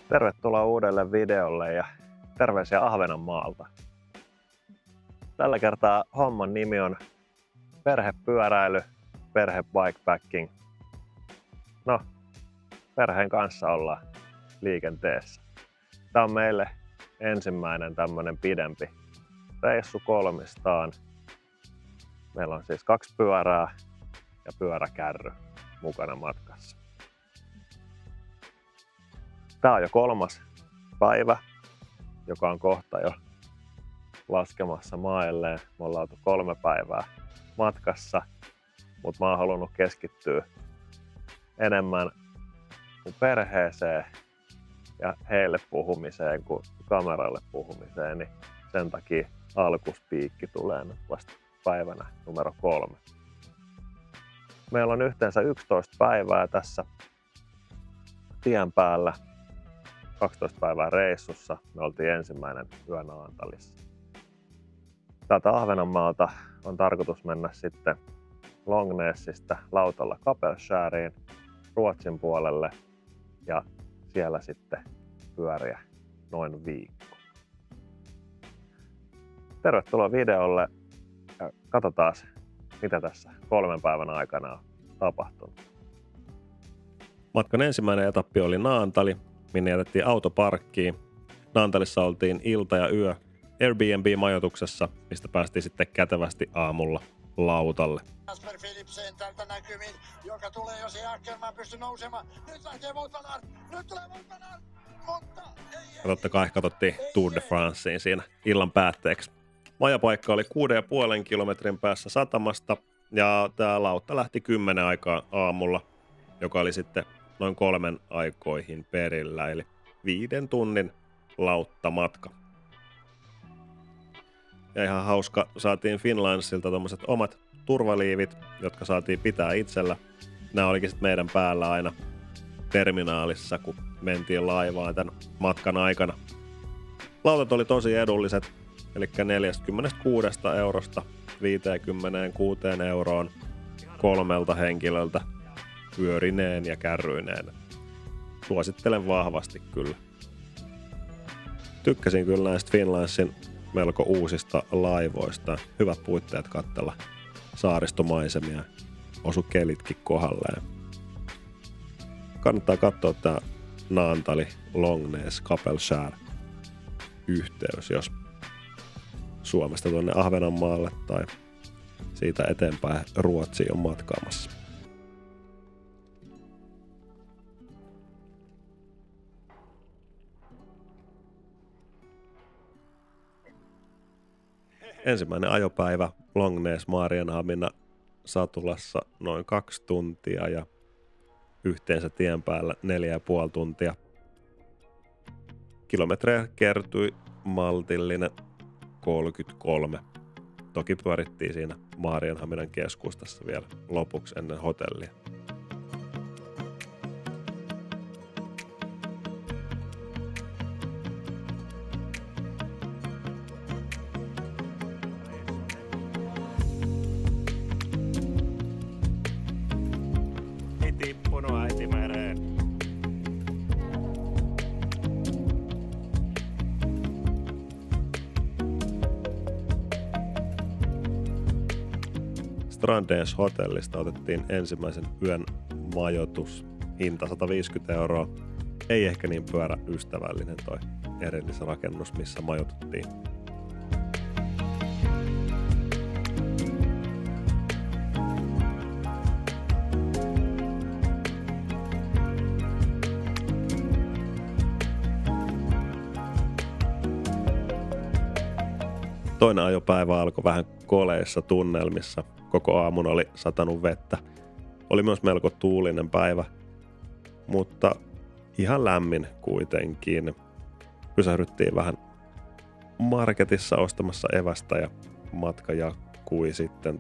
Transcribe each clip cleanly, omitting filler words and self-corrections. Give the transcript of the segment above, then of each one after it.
Tervetuloa uudelle videolle ja terveisiä Ahvenanmaalta. Tällä kertaa homman nimi on perhepyöräily, perhebikepacking. No, perheen kanssa ollaan liikenteessä. Tämä on meille ensimmäinen tämmönen pidempi reissu kolmistaan. Meillä on siis 2 pyörää ja pyöräkärry mukana matkassa. Tää on jo 3. päivä, joka on kohta jo laskemassa mailleen. Me ollaan oltu 3 päivää matkassa, mutta mä oon halunnut keskittyä enemmän mun perheeseen ja heille puhumiseen kuin kameralle puhumiseen, niin sen takia alkuspiikki tulee nyt vasta päivänä numero 3. Meillä on yhteensä 11 päivää tässä tien päällä. 12 päivää reissussa. Me oltiin ensimmäinen yö Naantalissa. Täältä Ahvenanmaalta on tarkoitus mennä sitten Longsnäsistä lautalla Kapellskäriin Ruotsin puolelle ja siellä sitten pyöriä noin viikko. Tervetuloa videolle ja katsotaan mitä tässä 3 päivän aikana on tapahtunut. Matkan ensimmäinen etappi oli Naantali, minne jätettiin auto parkkiin. Naantalissa oltiin ilta ja yö Airbnb-majoituksessa, mistä päästiin sitten kätevästi aamulla lautalle. Jasper Philipsen tältä näkymin, joka tulee jos ei Ackerman pysty nousemaan. Nyt lähtee Montanar, nyt tulee Montanar, mutta ei. Ja totta kai katsottiin Tour de Franceen siinä illan päätteeksi. Majapaikka oli 6,5 kilometrin päässä satamasta ja tää lautta lähti 10 aikaa aamulla, joka oli sitten noin 3 aikoihin perillä, eli 5 tunnin lauttamatka. Ja ihan hauska, saatiin Finnlinesilta tommoset omat turvaliivit, jotka saatiin pitää itsellä. Nämä olikin sitten meidän päällä aina terminaalissa, kun mentiin laivaan tämän matkan aikana. Lautat oli tosi edulliset, eli 46 eurosta 56 euroon 3 henkilöltä pyörineen ja kärryineen. Suosittelen vahvasti kyllä. Tykkäsin kyllä näistä Finnlinesin melko uusista laivoista. Hyvät puitteet katsella saaristomaisemia. Osu kelitkin kohdalleen. Kannattaa katsoa tää Naantali Longsnäs Kapellskär yhteys, jos Suomesta tuonne Ahvenanmaalle tai siitä eteenpäin Ruotsiin on matkaamassa. Ensimmäinen ajopäivä Longsnäs Maarianhamina satulassa noin 2 tuntia ja yhteensä tien päällä 4,5 tuntia. Kilometrejä kertyi maltillinen 33. Toki pyörittiin siinä Maarianhaminan keskustassa vielä lopuksi ennen hotellia. Strandens hotellista otettiin ensimmäisen yön majoitus, hinta 150 euroa. Ei ehkä niin pyöräystävällinen toi erillisrakennus, missä majoituttiin. Toinen ajopäivä alkoi vähän koleissa tunnelmissa. Koko aamun oli satanut vettä. Oli myös melko tuulinen päivä, mutta ihan lämmin kuitenkin. Pysähdyttiin vähän marketissa ostamassa evästä ja matka jatkui sitten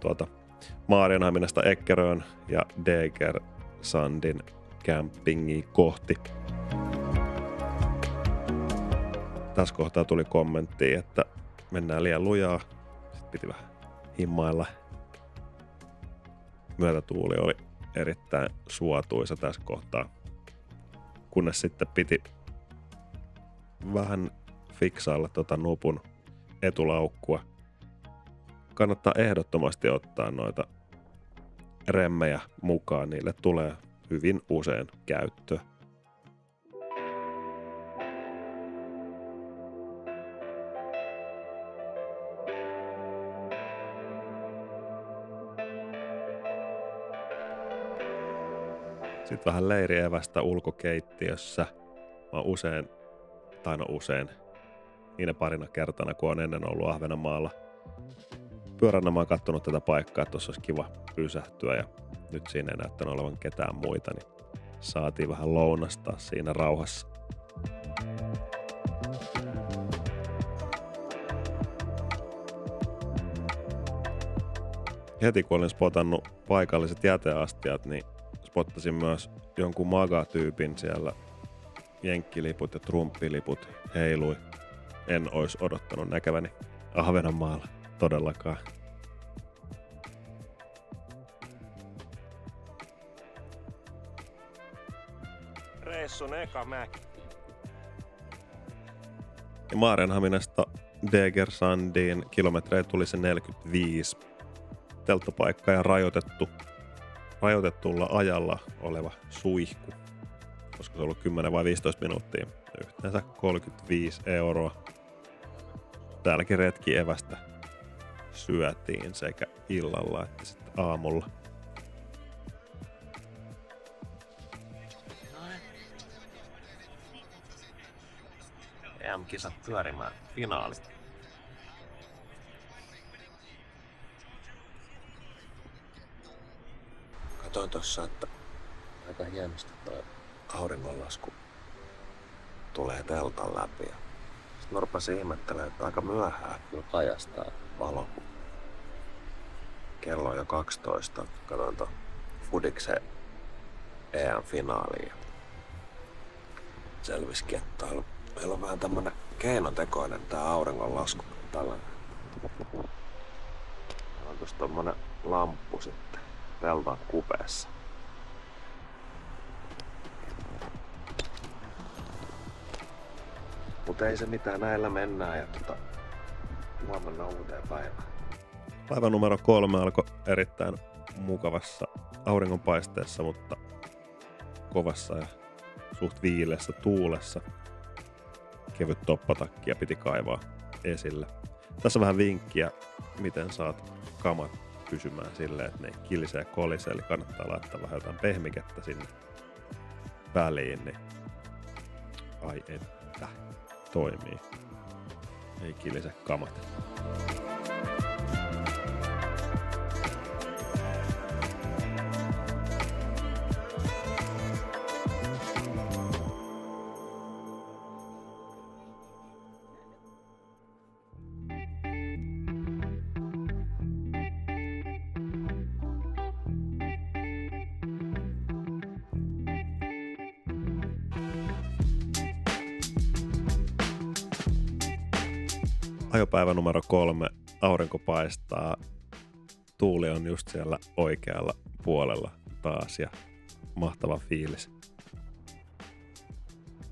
Maarianhaminasta Eckerön ja Degersandin campingia kohti. Tässä kohtaa tuli kommentti, että mennään liian lujaa. Sitten piti vähän himmailla. Myötätuuli oli erittäin suotuisa tässä kohtaa, kunnes sitten piti vähän fiksailla nupun etulaukkua. Kannattaa ehdottomasti ottaa noita remmejä mukaan, niille tulee hyvin usein käyttöä. Sitten vähän leirievästä ulkokeittiössä. Mä usein, niinä parina kertana, kun on ennen ollut Ahvenanmaalla pyöränä, mä oon kattonut tätä paikkaa, että tuossa olisi kiva pysähtyä, ja nyt siinä ei näyttänyt olevan ketään muita, niin saatiin vähän lounastaa siinä rauhassa. Heti kun olin spotannut paikalliset jäteastiat, niin spottasin myös jonkun maga-tyypin siellä. Jenkkiliput ja trumppiliput heilui. En ois odottanut näkeväni Ahvenanmaalla todellakaan. Reissun eka mäki. Ja Maarianhaminasta Degersandiin kilometrejä tuli se 45. Telttapaikka ja rajoitetulla ajalla oleva suihku. Koska se ollut 10 vai 15 minuuttia. Yhteensä 35 €. Täälläkin retkievästä syötiin sekä illalla että sitten aamulla. EM-kisat pyörimään finaalit. Katoin tossa, että aika hienosti toi auringonlasku tulee teltan läpi. Sitten mä rupesin ihmettelemään, että aika myöhään kyllä kajastaa valo. Kello on jo 12. Katoin ton Fudiksen EM-finaaliin. Selvisikin, että meillä on vähän tämmönen keinotekoinen tää auringonlasku. Tällainen. On tossa tommonen lamppu sitten teltan kupeessa. Mutta ei se mitään, näillä mennään ja huomenna uuteen päivään. Päivä numero 3 alkoi erittäin mukavassa auringonpaisteessa, mutta kovassa ja suht viileässä tuulessa. Kevyt toppatakkia piti kaivaa esille. Tässä vähän vinkkiä, miten saat kamat pysymään silleen, että ne kilisee kolisee, eli kannattaa laittaa vähän jotain pehmikettä sinne väliin, niin ai että toimii. Ei kilise kamat. Ajopäivä numero 3, aurinko paistaa, tuuli on just siellä oikealla puolella taas ja mahtava fiilis.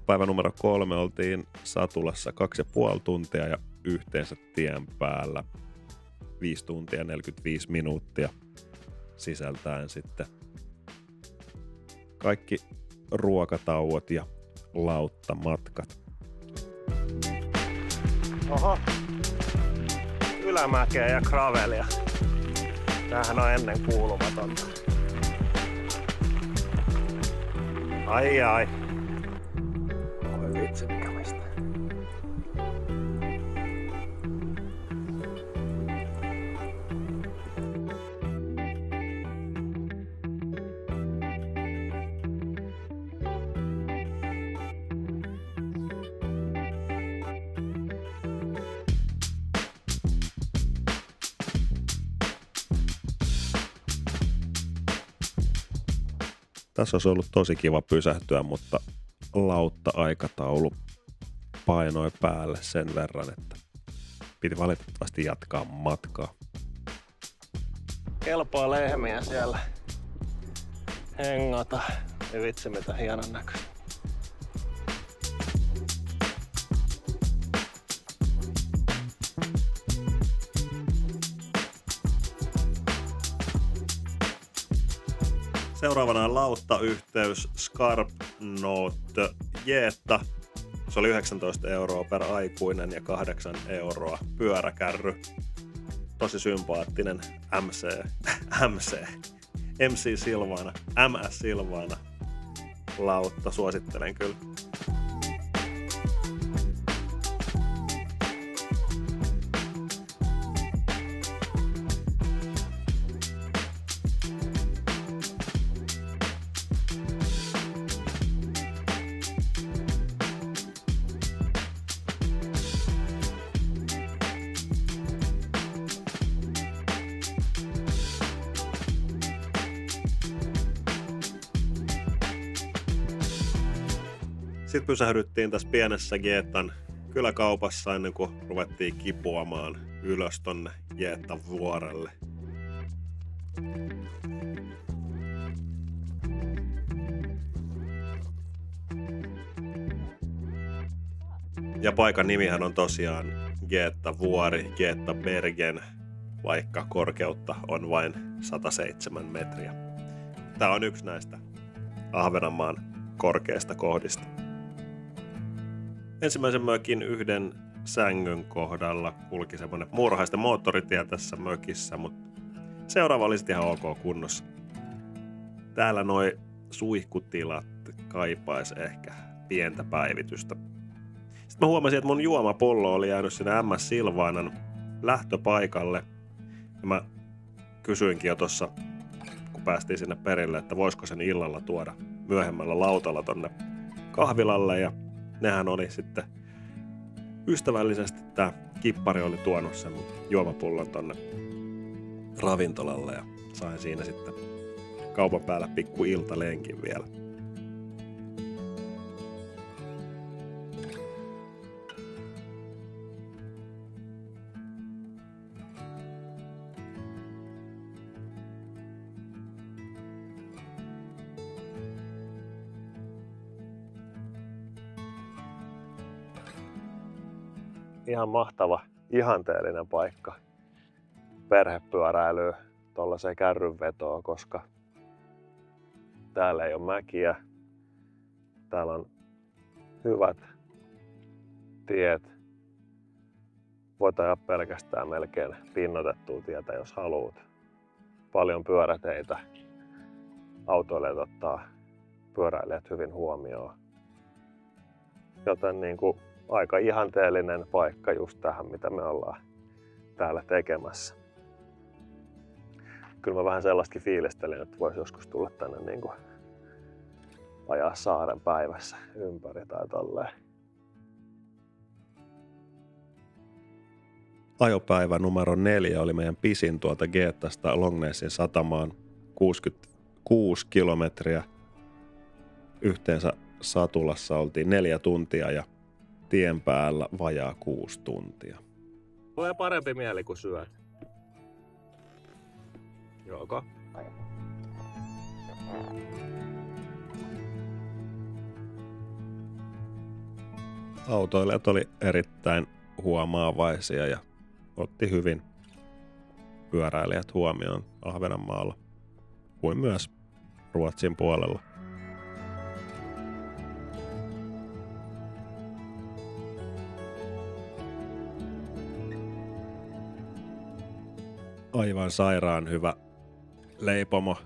Päivä numero 3 oltiin Satulassa 2,5 tuntia ja yhteensä tien päällä 5 tuntia 45 minuuttia sisältäen sitten kaikki ruokatauot ja lauttamatkat. Oho, ylämäkeä ja gravelia. Tämähän on ennen kuulumatonta. Ai ai. Oi vitsi mikä mistä. Tässä olisi ollut tosi kiva pysähtyä, mutta lautta-aikataulu painoi päälle sen verran, että piti valitettavasti jatkaa matkaa. Kelpaa lehmiä siellä hengata. Ei vitsi mitä hienon näköistä. Seuraavana lauttayhteys Scarp Note Jetta. Se oli 19 € per aikuinen ja 8 € pyöräkärry. Tosi sympaattinen MC Silvana, MS Silvana lautta. Suosittelen kyllä. Sitten pysähdyttiin tässä pienessä Jeettan kyläkaupassa ennen kuin ruvettiin kipuamaan ylös tonne Jeettan vuorelle. Ja paikan nimihän on tosiaan Jeetta vuori, Jeetta Bergen, vaikka korkeutta on vain 107 metriä. Tää on yksi näistä Ahvenanmaan korkeista kohdista. Ensimmäisen mökin yhden sängyn kohdalla kulki semmoinen muurahaisten moottoritie tässä mökissä, mutta seuraava oli sitten ihan ok kunnossa. Täällä noi suihkutilat kaipais ehkä pientä päivitystä. Sitten mä huomasin, että mun juomapullo oli jäänyt sinne MS Silvanan lähtöpaikalle. Ja mä kysyinkin jo tossa, kun päästiin sinne perille, että voisiko sen illalla tuoda myöhemmällä lautalla tonne kahvilalle. Ja nehän oli sitten ystävällisesti, tää kippari oli tuonut sen juomapullon tonne ravintolalle ja sain siinä sitten kaupan päällä pikku iltalenkin vielä. Ihan mahtava, ihanteellinen paikka perhepyöräilyä tuollaiseen kärrynvetoon, koska täällä ei ole mäkiä. Täällä on hyvät tiet. Voit ajaa pelkästään melkein pinnotettua tietä, jos haluat. Paljon pyöräteitä. Autoilijat ottaa pyöräilijät hyvin huomioon. Joten aika ihanteellinen paikka just tähän, mitä me ollaan täällä tekemässä. Kyllä mä vähän sellaistakin fiilistelin, että voisi joskus tulla tänne ajaa saaren päivässä ympäri tai tolleen. Ajopäivä numero 4 oli meidän pisin tuolta Jeettasta Longnessin satamaan 66 kilometriä. Yhteensä satulassa oltiin 4 tuntia ja tien päällä vajaa 6 tuntia. Tulee parempi mieli, kun syöt. Joko? Autoilijat oli erittäin huomaavaisia ja otti hyvin pyöräilijät huomioon Ahvenanmaalla kuin myös Ruotsin puolella. Aivan sairaan hyvä leipomo.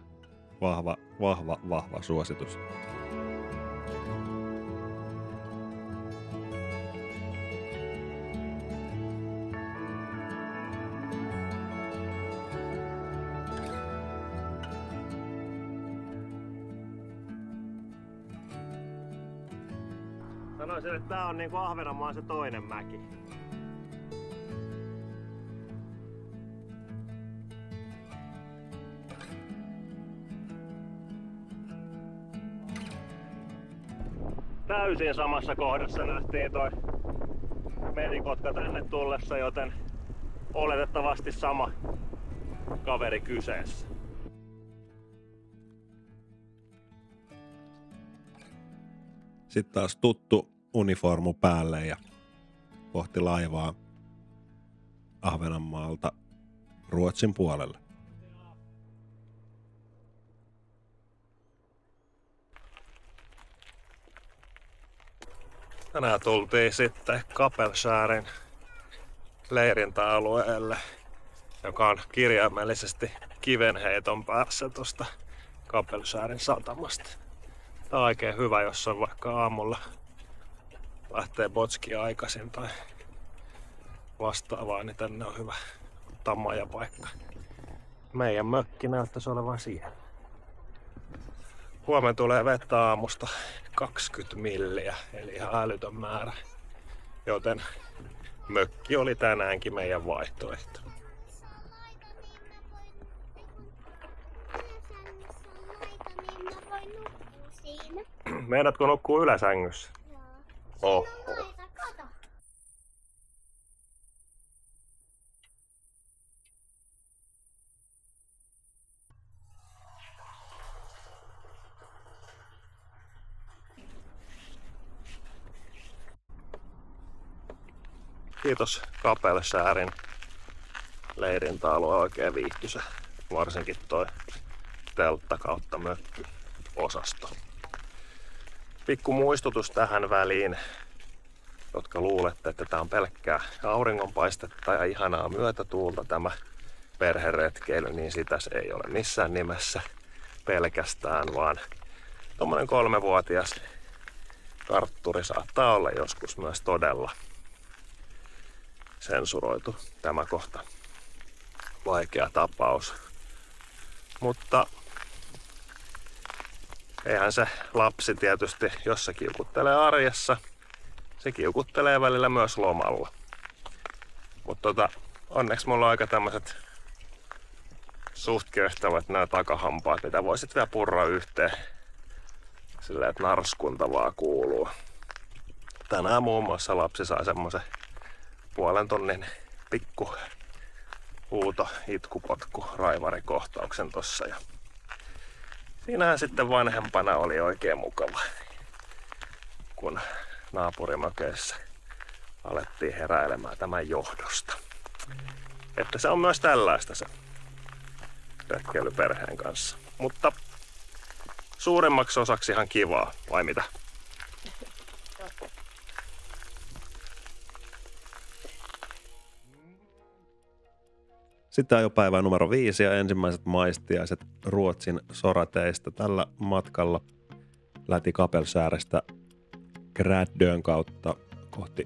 Vahva suositus. Sanoisin, että tää on niinku Ahvenanmaan se toinen mäki. Täysin samassa kohdassa nähtiin toi merikotka tänne tullessa, joten oletettavasti sama kaveri kyseessä. Sitten taas tuttu uniformu päälle ja kohti laivaa Ahvenanmaalta Ruotsin puolelle. Tänään tultiin sitten Kapellskärin leirintäalueelle, joka on kirjaimellisesti kivenheiton päässä tuosta Kapellskärin satamasta. Tää on oikein hyvä, jos on vaikka aamulla lähtee botski aikaisin tai vastaavaa, niin tänne on hyvä tamaja paikka. Meidän mökki näyttäisi olevan siellä. Huomenna tulee vettä aamusta 20 milliä, eli ihan älytön määrä. Joten mökki oli tänäänkin meidän vaihtoehto. Meidätkö nukkuu yläsängyssä? Joo. Kiitos Kapellskärin leirintäalue, oikein viihtyisä. Varsinkin toi teltta kautta mökki osasto. Pikku muistutus tähän väliin, jotka luulette, että tää on pelkkää auringonpaistetta ja ihanaa myötätuulta tämä perheretkeily, niin sitä se ei ole missään nimessä pelkästään, vaan tommonen 3-vuotias kartturi saattaa olla joskus myös todella sensuroitu tämä kohta. Vaikea tapaus. Mutta eihän se lapsi tietysti, jos se kiukuttelee arjessa, se kiukuttelee välillä myös lomalla. Mutta onneksi mulla on aika tämmöiset suht kehtävät nämä takahampaat, mitä voisit vielä purra yhteen. Silleen, että narskunta vaan kuuluu. Tänään muun muassa lapsi sai semmosen 0,5 tunnin pikku huuto, itkupotku, raivarikohtauksen tossa. Ja siinähän sitten vanhempana oli oikein mukava, kun naapurimökeissä alettiin heräilemään tämän johdosta. Että se on myös tällaista se retkeily perheen kanssa. Mutta suurimmaksi osaksi ihan kivaa, vai mitä? Sitten on jo päivä numero 5 ja ensimmäiset maistiaiset Ruotsin sorateistä tällä matkalla lähti Kapellskärestä Gräddön kautta kohti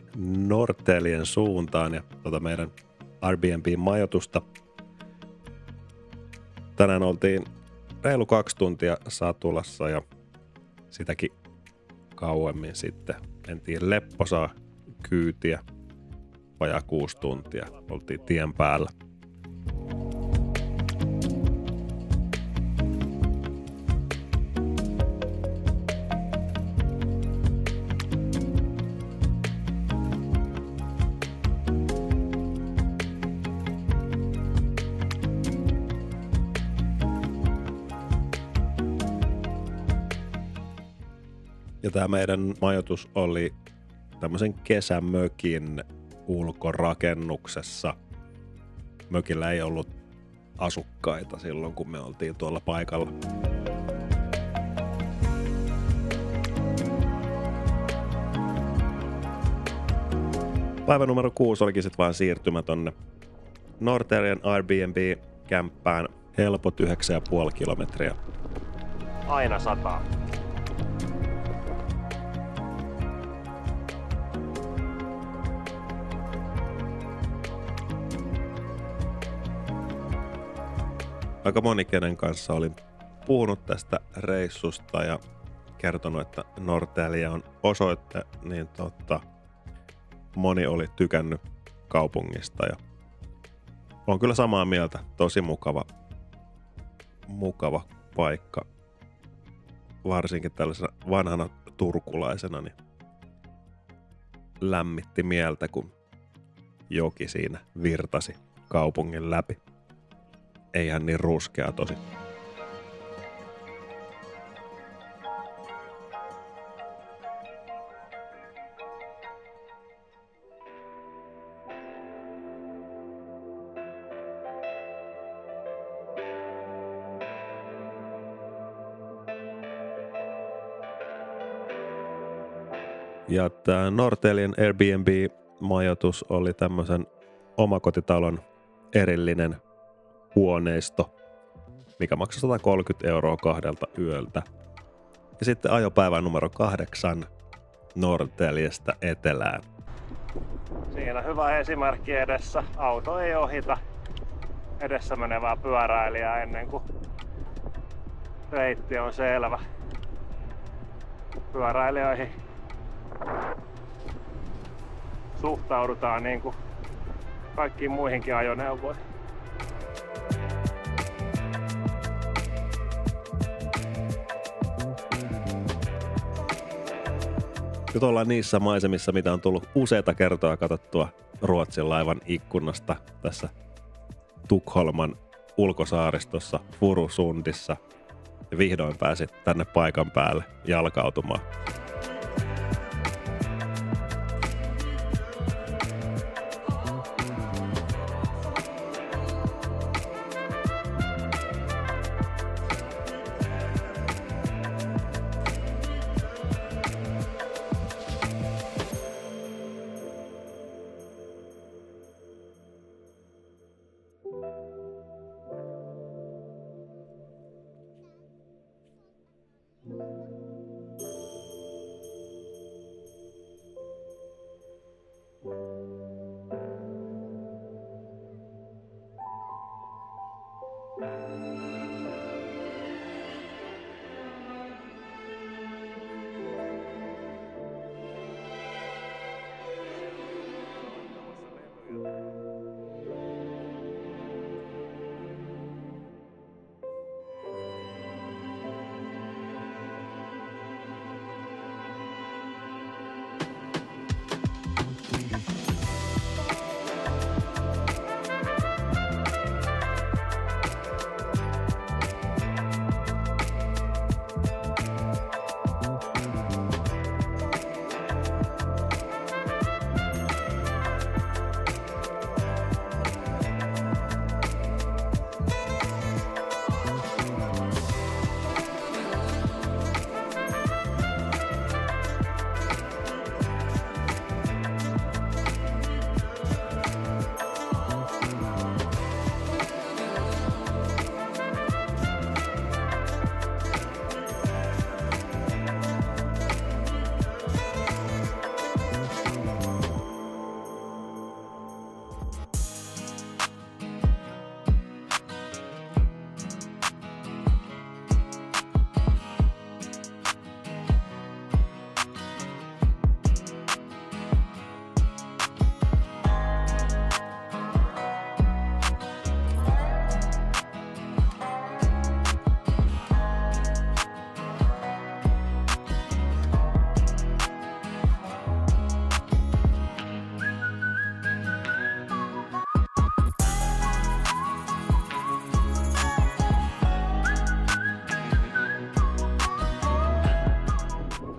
Norrtäljen suuntaan ja meidän Airbnb-majoitusta. Tänään oltiin reilu 2 tuntia Satulassa ja sitäkin kauemmin sitten mentiin Lepposaa kyytiä. Vajaa 6 tuntia oltiin tien päällä. Ja tämä meidän majoitus oli tämmöisen kesämökin ulkorakennuksessa. Mökillä ei ollut asukkaita silloin, kun me oltiin tuolla paikalla. Päivä numero 6 olikin sitten vaan siirtymä tonne Norrtäljen Airbnb-kämppään. Helpot 9,5 kilometriä. Aina sataa. Aika moni, kenen kanssa olin puhunut tästä reissusta ja kertonut, että Norrtälje on osoitte, niin moni oli tykännyt kaupungista ja on kyllä samaa mieltä. Tosi mukava paikka. Varsinkin tällaisena vanhana turkulaisena niin lämmitti mieltä, kun joki siinä virtasi kaupungin läpi. Eihän niin ruskea tosi. Ja tämä Norrtäljen Airbnb-majoitus oli tämmöisen omakotitalon erillinen huoneisto, mikä maksoi 130 € 2 yöltä. Ja sitten ajopäivä numero 8 Norrtäljestä etelään. Siinä hyvä esimerkki edessä. Auto ei ohita edessä menevää pyöräilijää ennen kuin reitti on selvä. Pyöräilijöihin suhtaudutaan niin kuin kaikkiin muihinkin ajoneuvoihin. Nyt ollaan niissä maisemissa, mitä on tullut useita kertoja katsottua Ruotsin laivan ikkunasta tässä Tukholman ulkosaaristossa Furusundissa. Ja vihdoin pääsit tänne paikan päälle jalkautumaan.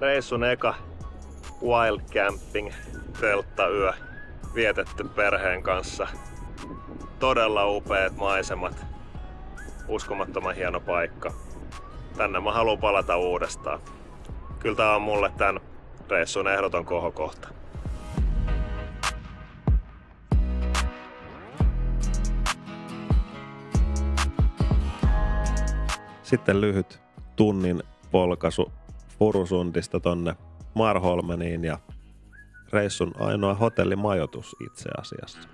Reissun eka wild camping telttayö vietetty perheen kanssa. Todella upeat maisemat. Uskomattoman hieno paikka. Tänne mä haluan palata uudestaan. Kyllä tää on mulle tän reissun ehdoton kohokohta. Sitten lyhyt tunnin polkaisu Furusundista tonne Marholmeniin ja reissun ainoa hotellimajoitus itse asiassa.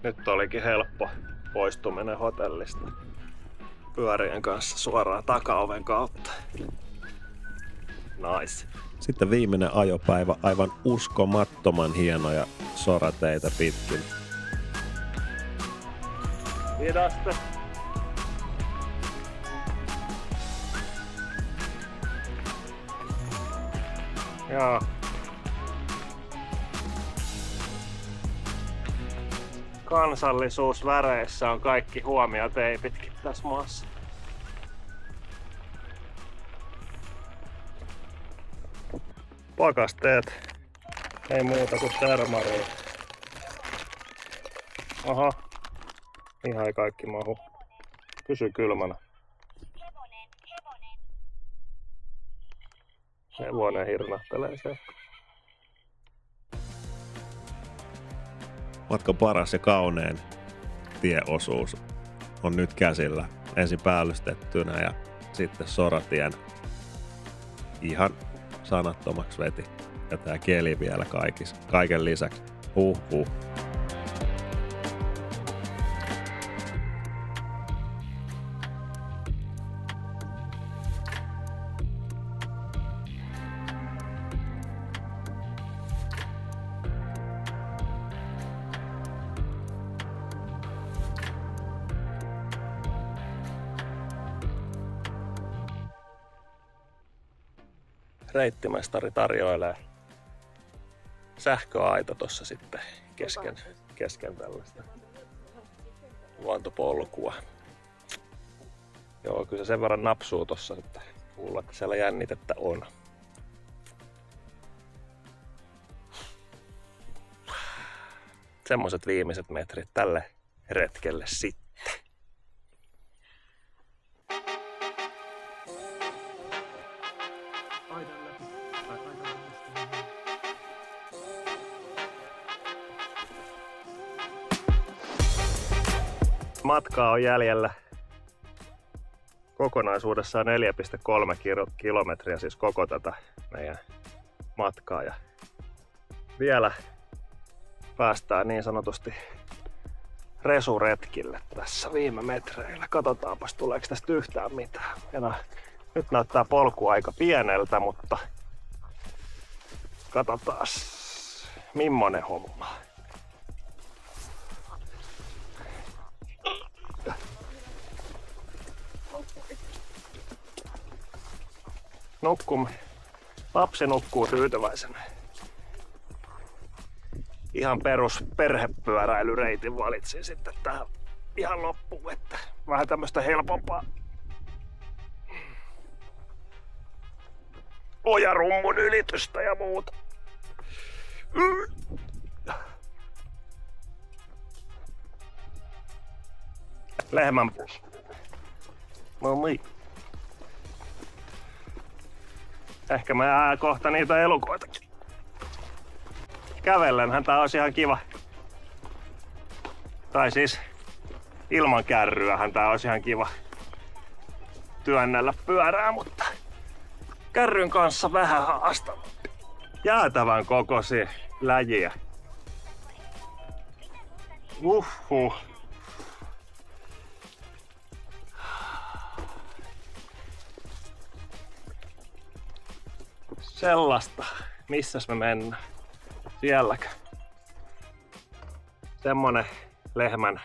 Nyt olikin helppo poistuminen hotellista pyörien kanssa suoraan takaoven kautta. Nice. Sitten viimeinen ajopäivä, aivan uskomattoman hienoja sorateitä pitkin. Hidaste. Joo. Kansallisuusväreissä on kaikki huomioteipitkin tässä maassa. Pakasteet. Ei muuta kuin termariin. Aha. Ihan ei kaikki mahu. Pysy kylmänä. Hevonen hirnahtelee siellä. Matkan paras ja kaunein tieosuus on nyt käsillä. Ensin päällystettynä ja sitten soratien ihan sanattomaksi veti. Ja tää keli vielä kaiken lisäksi. Huhhuh. Reittimestari tarjoilee sähköaita tossa sitten kesken tällaista luontopolkua. Joo, kyllä se sen verran napsuu tossa, että kuuluu, että siellä jännitettä on. Semmoiset viimeiset metrit tälle retkelle sitten. Matkaa on jäljellä kokonaisuudessaan 4,3 kilometriä, siis koko tätä meidän matkaa. Ja vielä päästään niin sanotusti resuretkille tässä viime metreillä. Katsotaanpas tuleeko tästä yhtään mitään. Nyt näyttää polku aika pieneltä, mutta katsotaas millainen homma. Lapsi nukkuu tyytyväisenä. Ihan perus perhepyöräilyreitin valitsin sitten tähän ihan loppuun, että vähän tämmöstä helpompaa ojarummun ylitystä ja muuta. Lehmänpuu. No niin. Ehkä mä jää kohta niitä elukoitakin. Kävellenhän tää olisi ihan kiva. Tai siis ilman kärryähän tää olisi ihan kiva työnnellä pyörää, mutta kärryn kanssa vähän haastavampi. Jäätävän kokoisia läjiä. Uhuh. Sellaista. Missäs me mennään? Sielläkö? Semmonen lehmän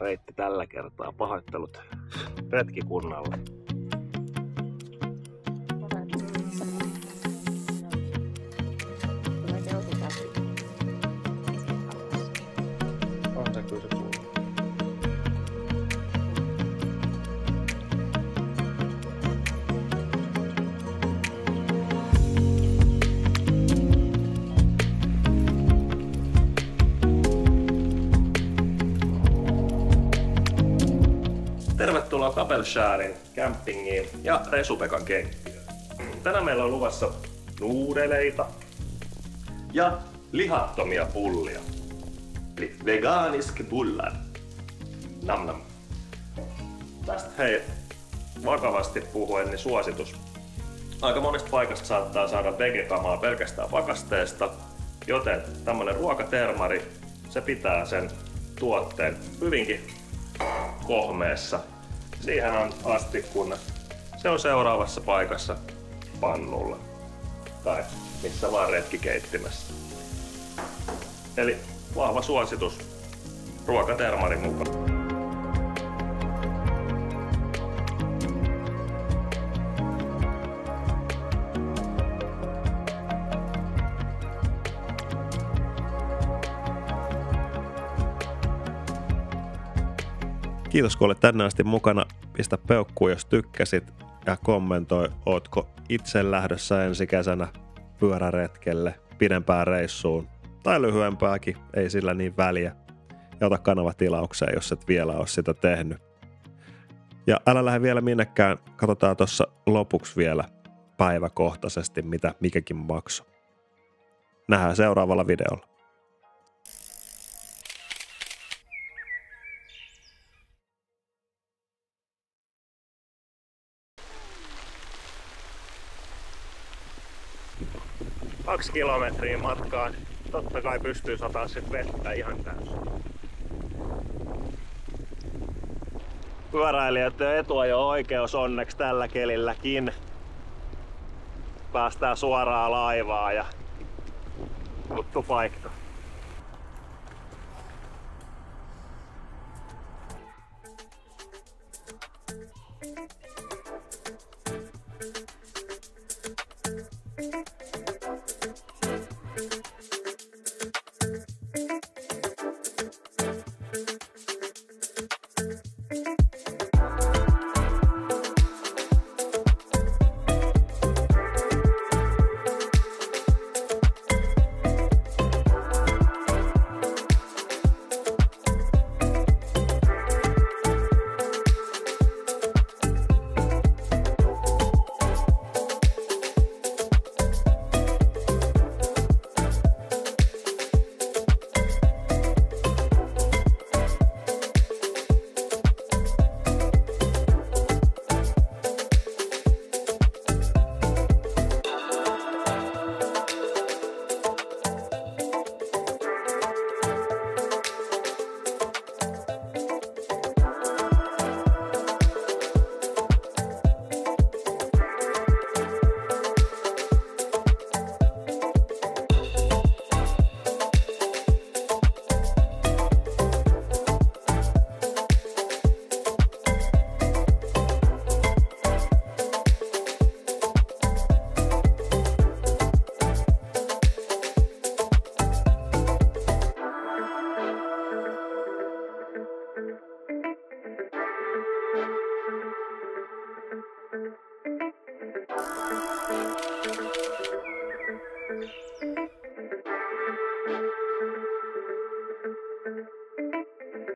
reitti tällä kertaa. Pahoittelut retkikunnalle. On se kyllä se suuri. Tervetuloa Kapellskärin campingiin ja Resupekan keittiöön. Tänään meillä on luvassa nuudeleita ja lihattomia pullia. Eli veganisk bullar. Nam nam. Tästä hei, vakavasti puhuen, niin suositus. Aika monesta paikasta saattaa saada vegekamaa pelkästään pakasteesta, joten tämmönen ruokatermari, se pitää sen tuotteen hyvinkin kohmeessa. Siihen on asti, kunnes se on seuraavassa paikassa pannulla tai missä vaan retkikeittimessä. Eli vahva suositus ruokatermarin mukaan. Kiitos kun olet tänne asti mukana. Pistä peukkuun jos tykkäsit ja kommentoi, ootko itse lähdössä ensi kesänä pyöräretkelle, pidempään reissuun tai lyhyempääkin, ei sillä niin väliä. ja ota kanava tilaukseen, jos et vielä ole sitä tehnyt. Ja älä lähde vielä minnekään, katsotaan tuossa lopuksi vielä päiväkohtaisesti, mitä mikäkin maksoi. Nähdään seuraavalla videolla. Kaksi kilometriä matkaan. Totta kai pystyy sataa sit vettä ihan täysin. Pyöräilijöiden etuajo-oikeus onneksi tällä kelilläkin. Päästään suoraan laivaan ja tuttu paikka.